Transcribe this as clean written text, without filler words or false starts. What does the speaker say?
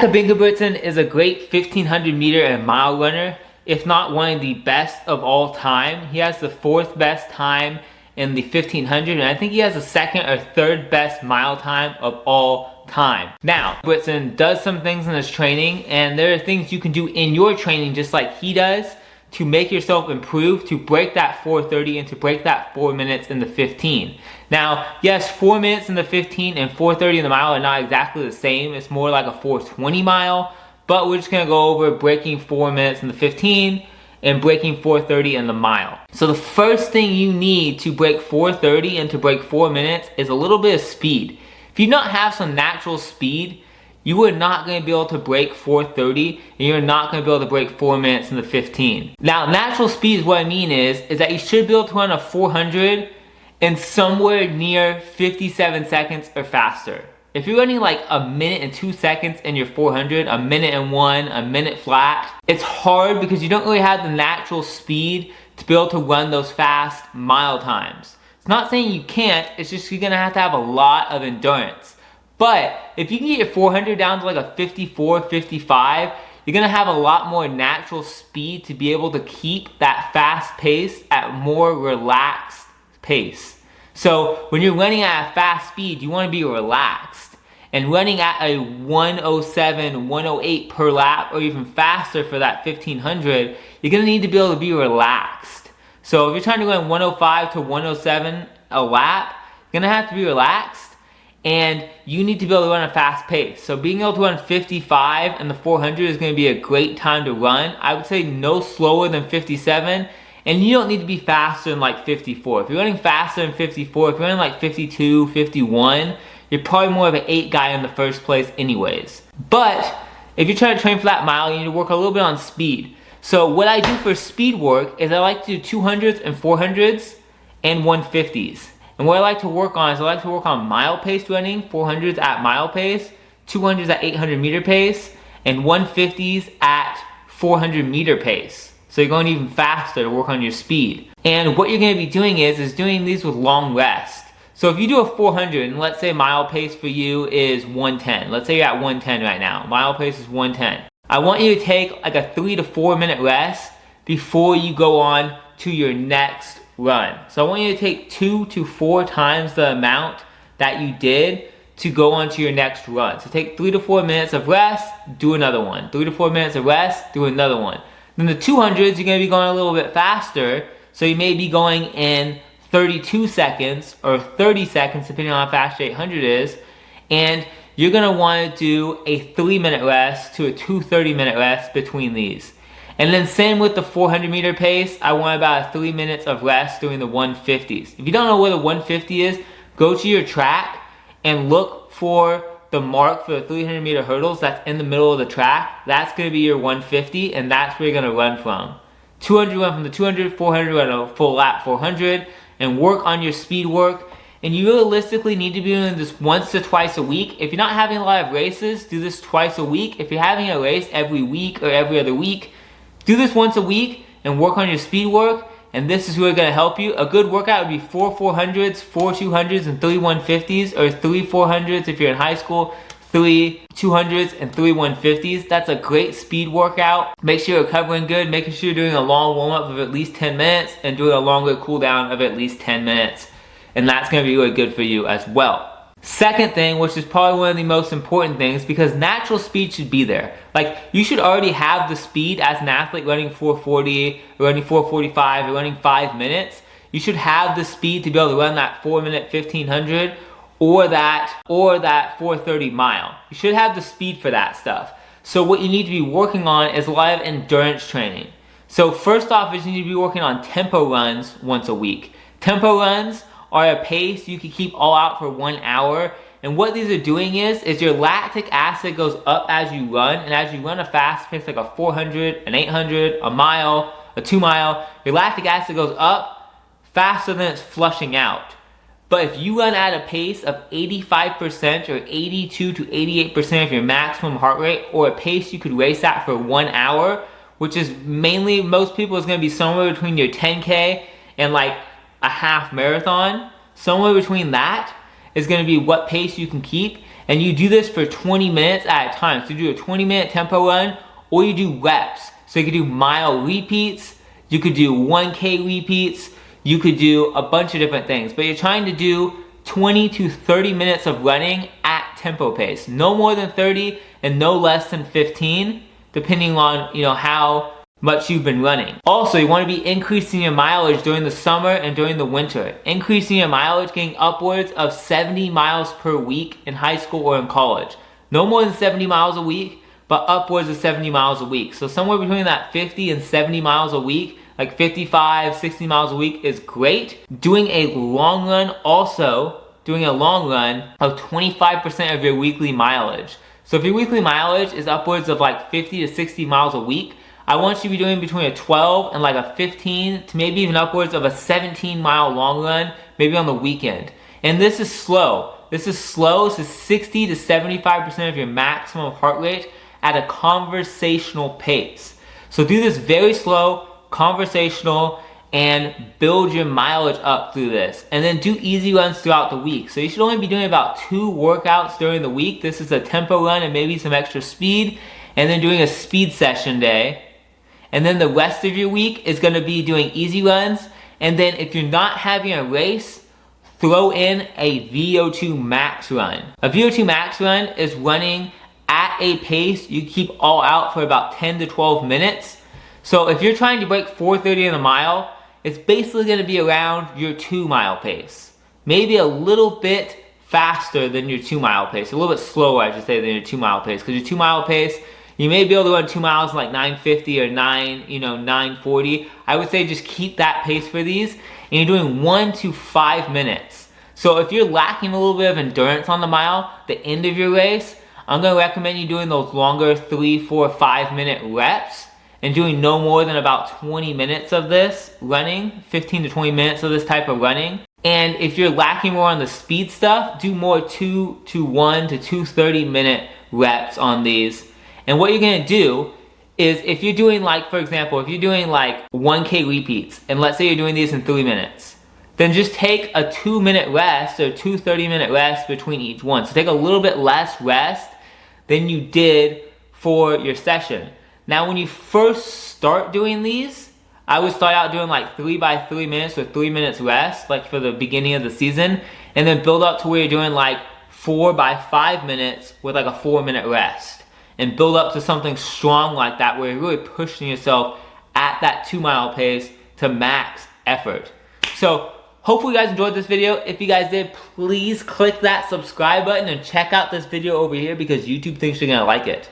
Jakob Ingebrigtsen is a great 1500 meter and mile runner, if not one of the best of all time. He has the 4th best time in the 1500, and I think he has the 2nd or 3rd best mile time of all time. Now, Ingebrigtsen does some things in his training, and there are things you can do in your training just like he does to make yourself improve, to break that 4:30 and to break that 4 minutes in the 15. Now, yes, 4 minutes in the 15 and 4:30 in the mile are not exactly the same. It's more like a 4:20 mile, but we're just gonna go over breaking 4 minutes in the 15 and breaking 4:30 in the mile. So the first thing you need to break 4:30 and to break 4 minutes is a little bit of speed. If you not have some natural speed, you are not going to be able to break 4:30, and you're not going to be able to break 4 minutes in the 15. Now, natural speed is what I mean is that you should be able to run a 400 in somewhere near 57 seconds or faster. If you're running like a minute and 2 seconds in your 400, a minute and 1, a minute flat, it's hard because you don't really have the natural speed to be able to run those fast mile times. It's not saying you can't, it's just you're going to have a lot of endurance. But if you can get your 400 down to like a 54, 55, you're gonna have a lot more natural speed to be able to keep that fast pace at a more relaxed pace. So when you're running at a fast speed, you wanna be relaxed. And running at a 107, 108 per lap, or even faster for that 1500, you're gonna need to be able to be relaxed. So if you're trying to run 105 to 107 a lap, you're gonna have to be relaxed. And you need to be able to run a fast pace. So being able to run 55 in the 400 is going to be a great time to run. I would say no slower than 57, and you don't need to be faster than like 54. If you're running faster than 54, if you're running like 52, 51, you're probably more of an 8 guy in the first place anyways. But if you're trying to train for that mile, you need to work a little bit on speed. So what I do for speed work is I like to do 200s and 400s and 150s. And what I like to work on is I like to work on mile pace running, 400s at mile pace, 200s at 800 meter pace, and 150s at 400 meter pace. So you're going even faster to work on your speed. And what you're going to be doing is doing these with long rest. So if you do a 400, and let's say mile pace for you is 110. Let's say you're at 110 right now. Mile pace is 110. I want you to take like a 3 to 4 minute rest before you go on to your next run. So I want you to take 2 to 4 times the amount that you did to go on to your next run. So take 3 to 4 minutes of rest, do another one. 3 to 4 minutes of rest, do another one. Then the 200s, you're going to be going a little bit faster. So you may be going in 32 seconds or 30 seconds, depending on how fast your 800 is. And you're going to want to do a 3-minute rest to a 2 30-minute rest between these. And then same with the 400 meter pace, I want about 3 minutes of rest doing the 150s. If you don't know where the 150 is, go to your track and look for the mark for the 300 meter hurdles that's in the middle of the track. That's going to be your 150, and that's where you're going to run from. 200 run from the 200, 400 run a full lap 400, and work on your speed work. And you realistically need to be doing this once to twice a week. If you're not having a lot of races, do this twice a week. If you're having a race every week or every other week, do this once a week and work on your speed work, and this is really going to help you. A good workout would be 4 400s, 4 200s, and 3 150s, or 3 400s if you're in high school, 3 200s, and 3 150s. That's a great speed workout. Make sure you're recovering good, making sure you're doing a long warm-up of at least 10 minutes and doing a longer cool down of at least 10 minutes. And that's going to be really good for you as well. Second thing, which is probably one of the most important things, because natural speed should be there. Like, you should already have the speed as an athlete running 440, or running 445, or running 5 minutes. You should have the speed to be able to run that 4-minute 1500 or that 4:30 mile. You should have the speed for that stuff. So what you need to be working on is a lot of endurance training. So first off is you need to be working on tempo runs once a week. Tempo runs are a pace you can keep all out for 1 hour. And what these are doing is your lactic acid goes up as you run, and as you run a fast pace like a 400, an 800, a mile, a 2 mile, your lactic acid goes up faster than it's flushing out. But if you run at a pace of 85% or 82 to 88% of your maximum heart rate, or a pace you could race at for 1 hour, which is mainly, most people is gonna be somewhere between your 10K and like a half marathon, somewhere between that is going to be what pace you can keep. And you do this for 20 minutes at a time. So you do a 20-minute tempo run, or you do reps. So you could do mile repeats, you could do 1K repeats, you could do a bunch of different things. But you're trying to do 20 to 30 minutes of running at tempo pace. No more than 30 and no less than 15, depending on how much you've been running. Also, you want to be increasing your mileage during the summer and during the winter. Increasing your mileage, getting upwards of 70 miles per week in high school or in college. No more than 70 miles a week, but upwards of 70 miles a week. So somewhere between that 50 and 70 miles a week, like 55, 60 miles a week is great. Doing a long run, also doing a long run of 25% of your weekly mileage. So if your weekly mileage is upwards of like 50 to 60 miles a week, I want you to be doing between a 12 and like a 15 to maybe even upwards of a 17-mile long run, maybe on the weekend. And this is slow. This is 60 to 75% of your maximum heart rate at a conversational pace. So do this very slow, conversational, and build your mileage up through this. And then do easy runs throughout the week. So you should only be doing about 2 workouts during the week. This is a tempo run and maybe some extra speed, and then doing a speed session day. And then the rest of your week is gonna be doing easy runs. And then if you're not having a race, throw in a VO2 max run. A VO2 max run is running at a pace you keep all out for about 10 to 12 minutes. So if you're trying to break 4:30 in a mile, it's basically gonna be around your 2-mile pace. Maybe a little bit faster than your 2-mile pace. A little bit slower, I should say, than your 2-mile pace. Because your 2-mile pace, you may be able to run 2 miles in like 9:50 or 9:40. I would say just keep that pace for these. And you're doing 1 to 5 minutes. So if you're lacking a little bit of endurance on the mile, the end of your race, I'm gonna recommend you doing those longer 3, 4, 5 minute reps and doing no more than about 20 minutes of this running, 15 to 20 minutes of this type of running. And if you're lacking more on the speed stuff, do more 2 to 1 to 2 30-minute reps on these. And what you're gonna do is if you're doing like, for example, if you're doing like 1K repeats, and let's say you're doing these in 3 minutes, then just take a 2-minute rest or 2 30-minute rests between each one. So take a little bit less rest than you did for your session. Now when you first start doing these, I would start out doing like 3 by 3 minutes or 3 minutes rest, like for the beginning of the season, and then build up to where you're doing like 4 by 5 minutes with like a 4-minute rest. And build up to something strong like that where you're really pushing yourself at that 2-mile pace to max effort. So hopefully you guys enjoyed this video. If you guys did, please click that subscribe button and check out this video over here because YouTube thinks you're gonna like it.